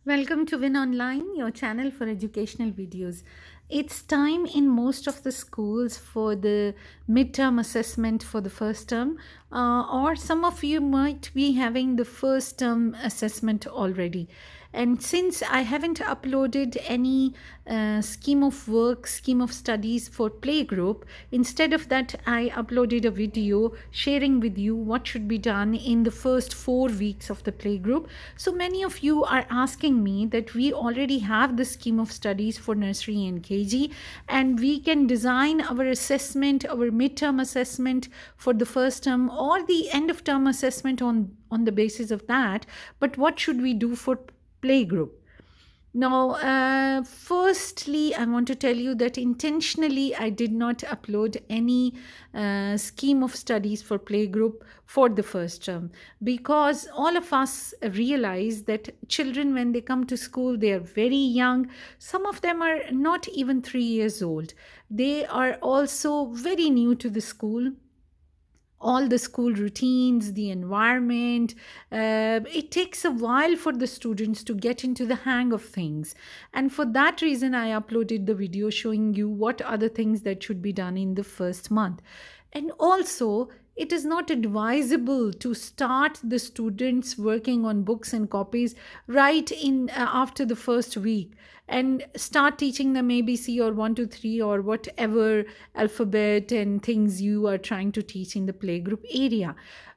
Welcome to Win Online, your channel for educational videos. It's time in most of the schools for the midterm assessment for the first term, or some of you might be having the first term assessment already. And since I haven't uploaded any scheme of work, scheme of studies for playgroup, instead of that, I uploaded a video sharing with you what should be done in the first 4 weeks of the playgroup. So many of you are asking me that we already have the scheme of studies for nursery and KG, and we can design our assessment, our midterm assessment for the first term or the end of term assessment on the basis of that. But what should we do for playgroup? Now, firstly, I want to tell you that intentionally I did not upload any scheme of studies for playgroup for the first term, because all of us realize that children, when they come to school, they are very young. Some of them are not even 3 years old. They are also very new to the school, all the school routines, the environment. It takes a while for the students to get into the hang of things. And for that reason, I uploaded the video showing you what are the things that should be done in the first month. And also, it is not advisable to start the students working on books and copies right in after the first week and start teaching them ABC or 1 to 3 or whatever alphabet and things you are trying to teach in the playgroup area.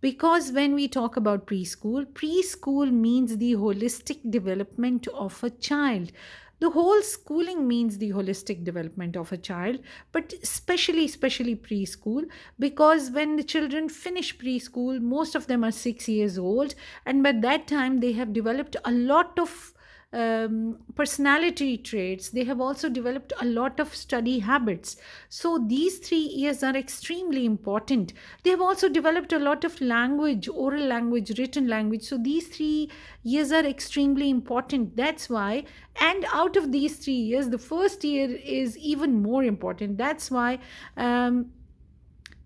Because when we talk about preschool means the holistic development of a child. The whole schooling means the holistic development of a child, but especially preschool, because when the children finish preschool, most of them are 6 years old, and by that time they have developed a lot of personality traits. They have also developed a lot of study habits. So these 3 years are extremely important. They have also developed a lot of language, oral language, written language. So these 3 years are extremely important. That's why, and out of these 3 years, the first year is even more important. That's why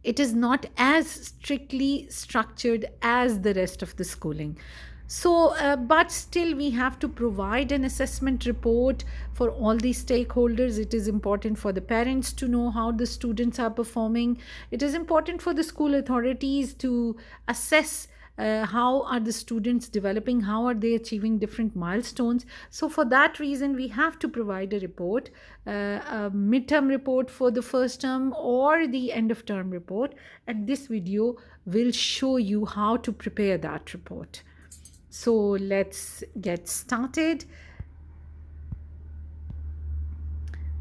it is not as strictly structured as the rest of the schooling. So, but still, we have to provide an assessment report for all the stakeholders. It is important for the parents to know how the students are performing. It is important for the school authorities to assess how are the students developing, how are they achieving different milestones. So for that reason, we have to provide a report, a midterm report for the first term or the end of term report, and this video will show you how to prepare that report. So let's get started.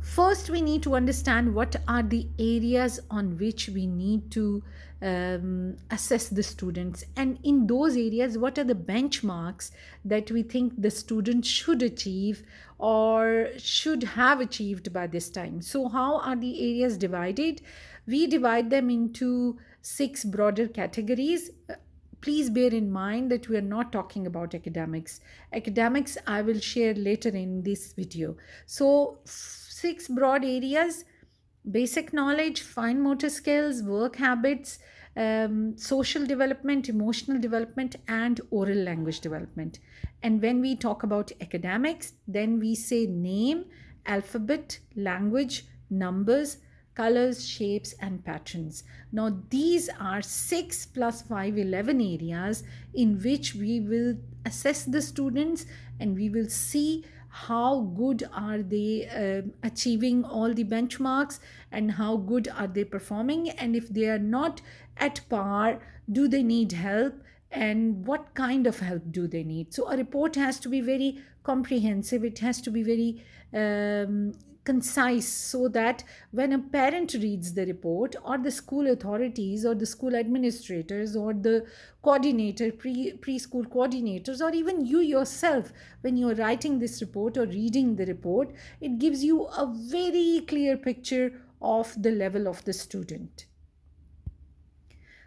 First, we need to understand what are the areas on which we need to assess the students. And in those areas, what are the benchmarks that we think the students should achieve or should have achieved by this time? So, how are the areas divided? We divide them into 6 broader categories. Please bear in mind that we are not talking about academics. Academics I will share later in this video. So 6 broad areas: basic knowledge, fine motor skills, work habits, social development, emotional development, and oral language development. And when we talk about academics, then we say name, alphabet, language, numbers, colors, shapes, and patterns. Now, these are 6 plus 5, 11 areas in which we will assess the students and we will see how good are they achieving all the benchmarks and how good are they performing, and if they are not at par, do they need help and what kind of help do they need. So a report has to be very comprehensive, it has to be very concise, so that when a parent reads the report, or the school authorities or the school administrators or the coordinator, preschool coordinators, or even you yourself, when you're writing this report or reading the report, it gives you a very clear picture of the level of the student.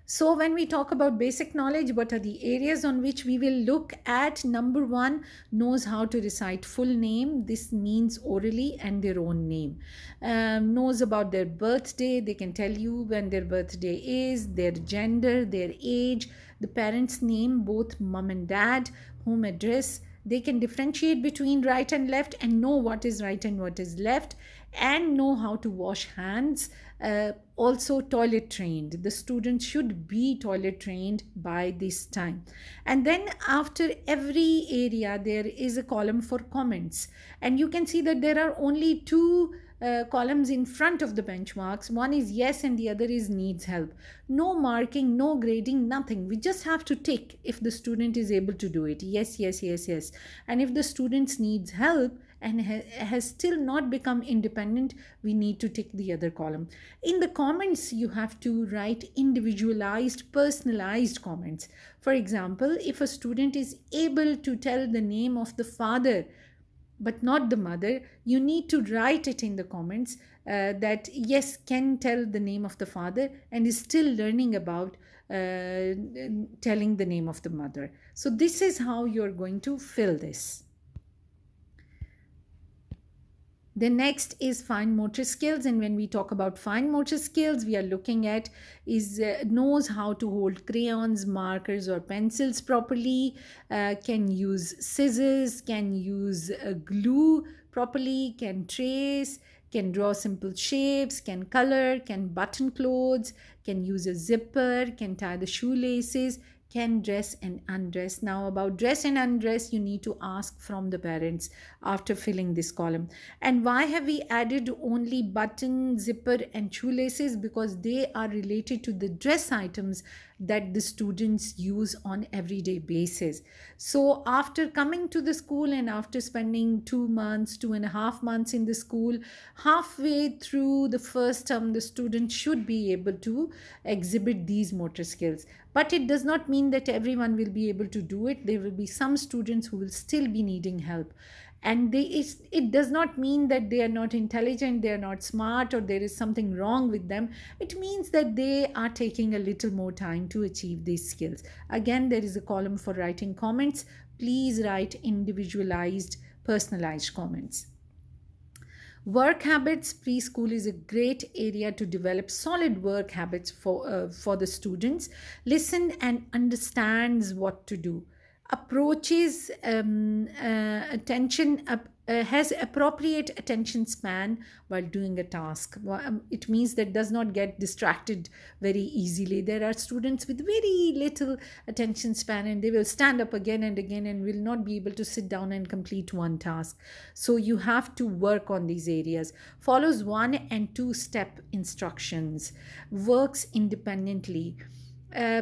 So, when we talk about basic knowledge, what are the areas on which we will look at? Number one, knows how to recite full name. This means orally and their own name. Knows about their birthday. They can tell you when their birthday is, their gender, their age, the parents' name, both mom and dad, home address, They can differentiate between right and left and know what is right and what is left, and know how to wash hands. Also toilet trained, the students should be toilet trained by this time. And then after every area there is a column for comments, and you can see that there are only two columns in front of the benchmarks. One is yes and the other is needs help. No marking, no grading, nothing. We just have to tick if the student is able to do it. Yes, yes, yes, yes. And if the student needs help and has still not become independent, we need to tick the other column. In the comments, you have to write individualized, personalized comments. For example, if a student is able to tell the name of the father but not the mother, you need to write it in the comments that yes, can tell the name of the father and is still learning about telling the name of the mother. So this is how you're going to fill this. The next is fine motor skills, and when we talk about fine motor skills, we are looking at is knows how to hold crayons, markers, or pencils properly, can use scissors, can use glue properly, can trace, can draw simple shapes, can color, can button clothes, can use a zipper, can tie the shoelaces, can dress and undress. Now, about dress and undress, you need to ask from the parents after filling this column. And why have we added only button, zipper, and shoelaces? Because they are related to the dress items that the students use on everyday basis. So after coming to the school and after spending 2 months, 2.5 months in the school, halfway through the first term, the student should be able to exhibit these motor skills. But it does not mean that everyone will be able to do it. There will be some students who will still be needing help. And it does not mean that they are not intelligent, they are not smart, or there is something wrong with them. It means that they are taking a little more time to achieve these skills. Again, there is a column for writing comments. Please write individualized, personalized comments. Work habits. Preschool is a great area to develop solid work habits for the students. Listen and understands what to do. Approaches attention has appropriate attention span while doing a task. It means that does not get distracted very easily. There are students with very little attention span, and they will stand up again and again and will not be able to sit down and complete one task. So you have to work on these areas. Follows 1 and 2 step instructions, works independently,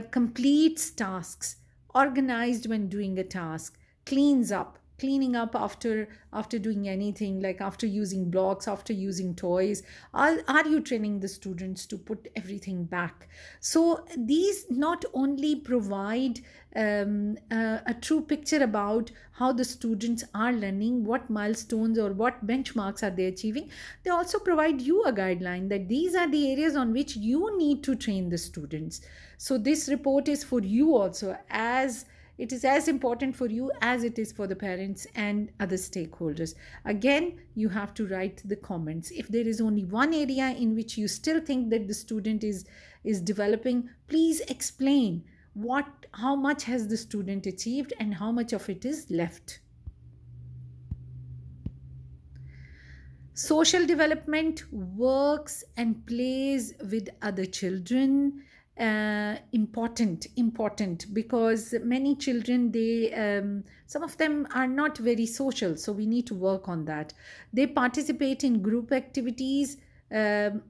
completes tasks, organized when doing a task, cleaning up after doing anything, like after using blocks, after using toys. Are you training the students to put everything back? So these not only provide a true picture about how the students are learning, what milestones or what benchmarks are they achieving, they also provide you a guideline that these are the areas on which you need to train the students. So this report is for you also, as it is as important for you as it is for the parents and other stakeholders. Again, you have to write the comments. If there is only one area in which you still think that the student is developing, please explain how much has the student achieved and how much of it is left. Social development, works and plays with other children. Important because many children, they some of them are not very social, so we need to work on that. They participate in group activities,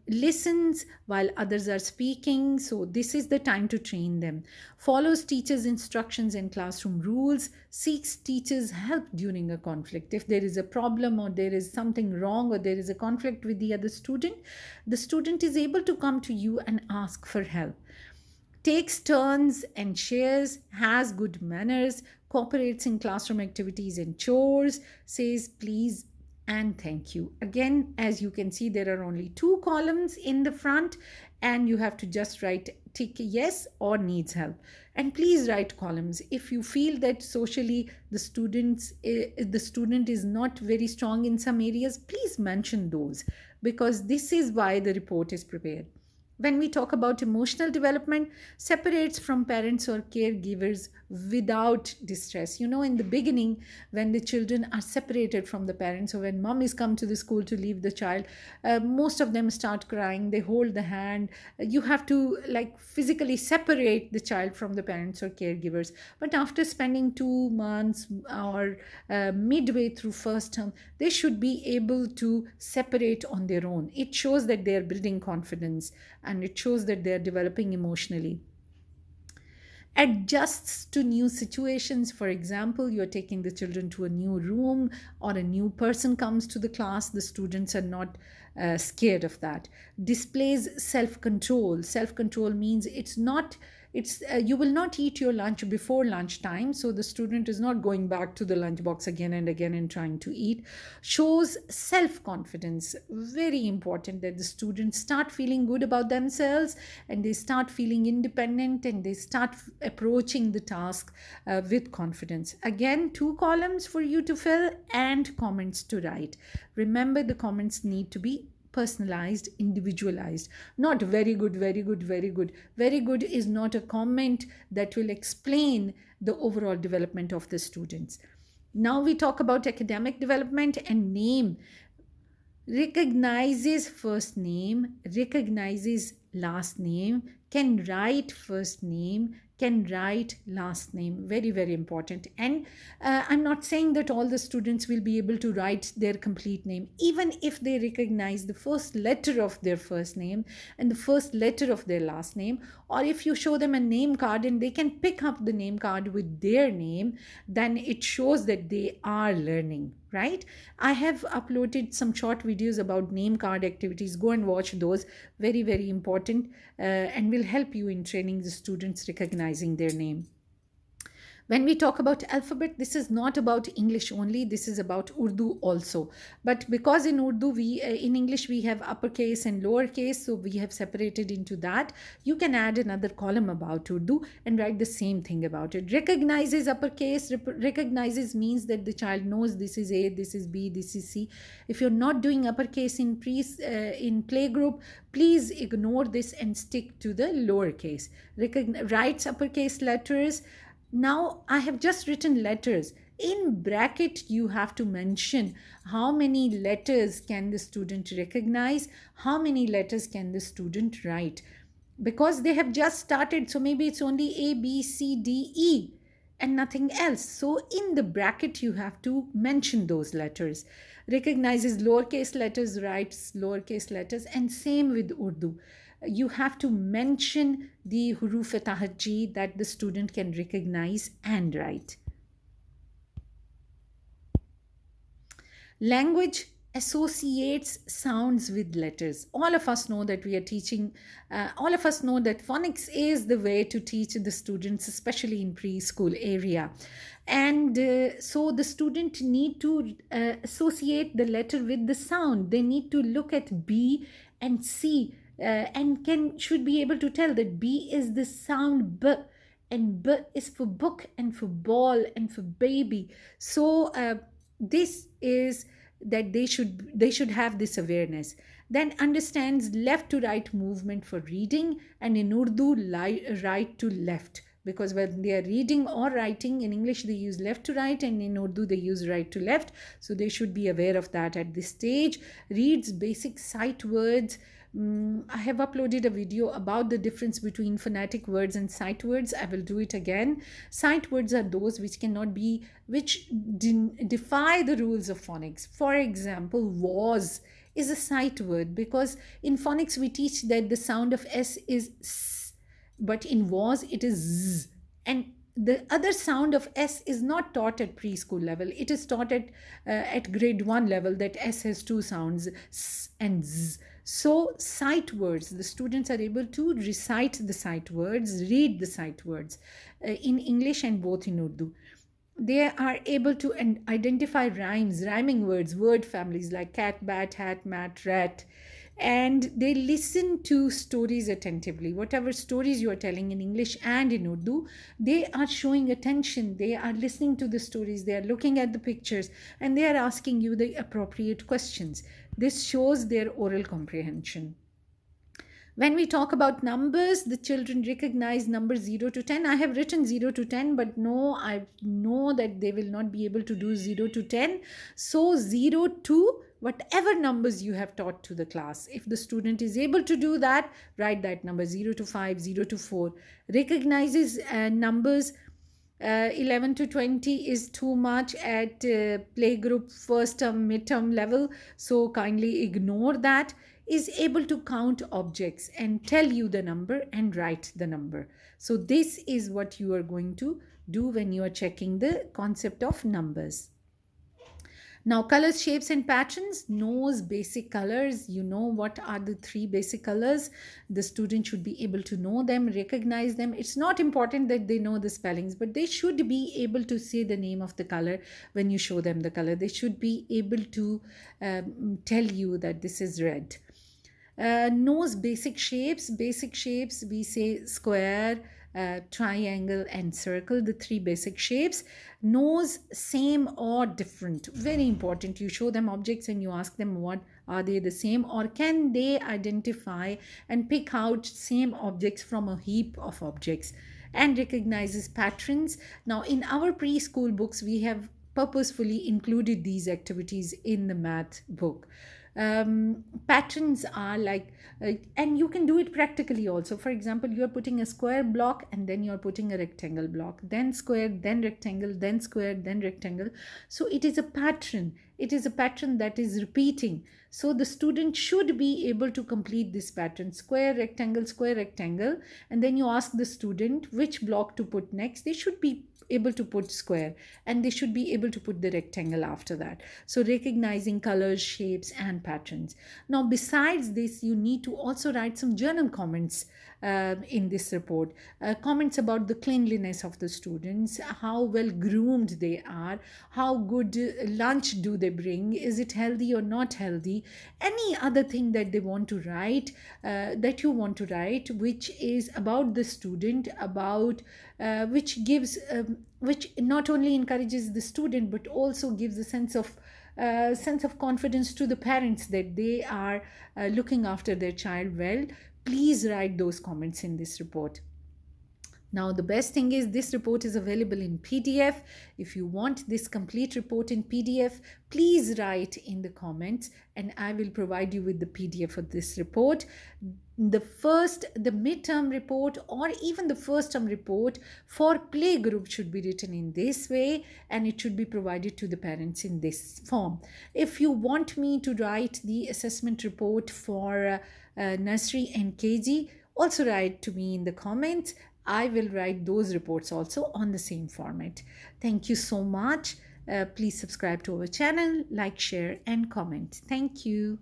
listens while others are speaking, so this is the time to train them. Follows teachers instructions and classroom rules, seeks teachers help during a conflict. If there is a problem or there is something wrong or there is a conflict with the other student, the student is able to come to you and ask for help. Takes turns and shares, has good manners, cooperates in classroom activities and chores, says please and thank you. Again, as you can see, there are only 2 columns in the front, and you have to just write tick yes or needs help. And please write columns. If you feel that socially the student is not very strong in some areas, please mention those, because this is why the report is prepared. When we talk about emotional development, separates from parents or caregivers without distress. In the beginning, when the children are separated from the parents, or when mom is come to the school to leave the child, most of them start crying. They hold the hand. You have to like physically separate the child from the parents or caregivers. But after spending 2 months or midway through first term, they should be able to separate on their own. It shows that they are building confidence, and it shows that they are developing emotionally. Adjusts to new situations. For example, you're taking the children to a new room, or a new person comes to the class. The students are not scared of that. Displays self control. Self control means it's you will not eat your lunch before lunchtime, so the student is not going back to the lunchbox again and again and trying to eat. Shows self confidence. Very important that the students start feeling good about themselves, and they start feeling independent, and they start approaching the task with confidence. Again, two columns for you to fill and comments to write. Remember, the comments need to be personalized, individualized. Not very good, very good, very good. Very good is not a comment that will explain the overall development of the students. Now we talk about academic development and name. Recognizes first name, recognizes last name, can write first name, can write last name. Very, very important. And I'm not saying that all the students will be able to write their complete name. Even if they recognize the first letter of their first name and the first letter of their last name, or if you show them a name card and they can pick up the name card with their name, then it shows that they are learning, right? I have uploaded some short videos about name card activities. Go and watch those. Very, very important, and will help you in training the students recognizing their name. When we talk about alphabet, this is not about English only, this is about Urdu also. But because in Urdu, in English, we have uppercase and lowercase, so we have separated into that. You can add another column about Urdu and write the same thing about it. Recognizes uppercase, recognizes means that the child knows this is A, this is B, this is C. If you're not doing uppercase in playgroup, please ignore this and stick to the lowercase. Writes uppercase letters. Now I have just written letters. In bracket, you have to mention how many letters can the student recognize, how many letters can the student write. Because they have just started, so maybe it's only A, B, C, D, E, and nothing else. So in the bracket, you have to mention those letters. Recognizes lowercase letters, writes lowercase letters, and same with Urdu. You have to mention the huruf tahajji that the student can recognize and write. Language associates sounds with letters. All of us know that we are teaching, all of us know that phonics is the way to teach the students, especially in preschool area. And so the student need to associate the letter with the sound. They need to look at B and C, and should be able to tell that B is the sound B, and B is for book and for ball and for baby. So this is that they should have this awareness. Then understands left to right movement for reading, and in Urdu right to left, because when they are reading or writing in English they use left to right, and in Urdu they use right to left. So they should be aware of that at this stage. Reads basic sight words. I have uploaded a video about the difference between phonetic words and sight words. I will do it again. Sight words are those which defy the rules of phonics. For example, was is a sight word, because in phonics we teach that the sound of S is S, but in was it is Z. And the other sound of S is not taught at preschool level. It is taught at grade 1 level, that S has two sounds, S and Z. So sight words, the students are able to recite the sight words, read the sight words in English and both in Urdu. They are able to identify rhyming words, word families like cat, bat, hat, mat, rat. And they listen to stories attentively. Whatever stories you are telling in English and in Urdu, they are showing attention. They are listening to the stories. They are looking at the pictures, and they are asking you the appropriate questions. This shows their oral comprehension. When we talk about numbers, the children recognize numbers 0 to 10. I have written 0 to 10, but no, I know that they will not be able to do 0 to 10. So 0 to whatever numbers you have taught to the class. If the student is able to do that, write that number 0 to 5, 0 to 4. Recognizes numbers 11 to 20 is too much at playgroup first term midterm level, so kindly ignore that. Is able to count objects and tell you the number and write the number. So this is what you are going to do when you are checking the concept of numbers. Now, colors, shapes, and patterns, knows basic colors. You know what are the three basic colors. The student should be able to know them, recognize them. It's not important that they know the spellings, but they should be able to say the name of the color when you show them the color. They should be able to tell you that this is red. Knows basic shapes. Basic shapes, we say square, triangle, and circle, the three basic shapes. Knows same or different. Very important. You show them objects and you ask them what are they the same, or can they identify and pick out same objects from a heap of objects. And recognizes patterns. Now, in our preschool books, we have purposefully included these activities in the math book. Patterns are like, and you can do it practically also. For example, you're putting a square block and then you're putting a rectangle block, then square, then rectangle, then square, then rectangle. So it is a pattern. It is a pattern that is repeating. So the student should be able to complete this pattern: square, rectangle, and then you ask the student which block to put next. They should be able to put square, and they should be able to put the rectangle after that. So recognizing colors, shapes, and patterns. Now, besides this, you need to also write some journal comments in this report. Comments about the cleanliness of the students, how well groomed they are, how good lunch do they bring, is it healthy or not healthy, any other thing that they want to write, that you want to write, which is about the student, about which not only encourages the student but also gives a sense of confidence to the parents that they are looking after their child well. Please write those comments in this report. Now, the best thing is this report is available in PDF. If you want this complete report in PDF, please write in the comments and I will provide you with the PDF of this report. The midterm report or even the first term report for playgroup should be written in this way, and it should be provided to the parents in this form. If you want me to write the assessment report for nursery and KG, also write to me in the comments. I will write those reports also on the same format. Thank you so much. Please subscribe to our channel, like, share, and comment. Thank you.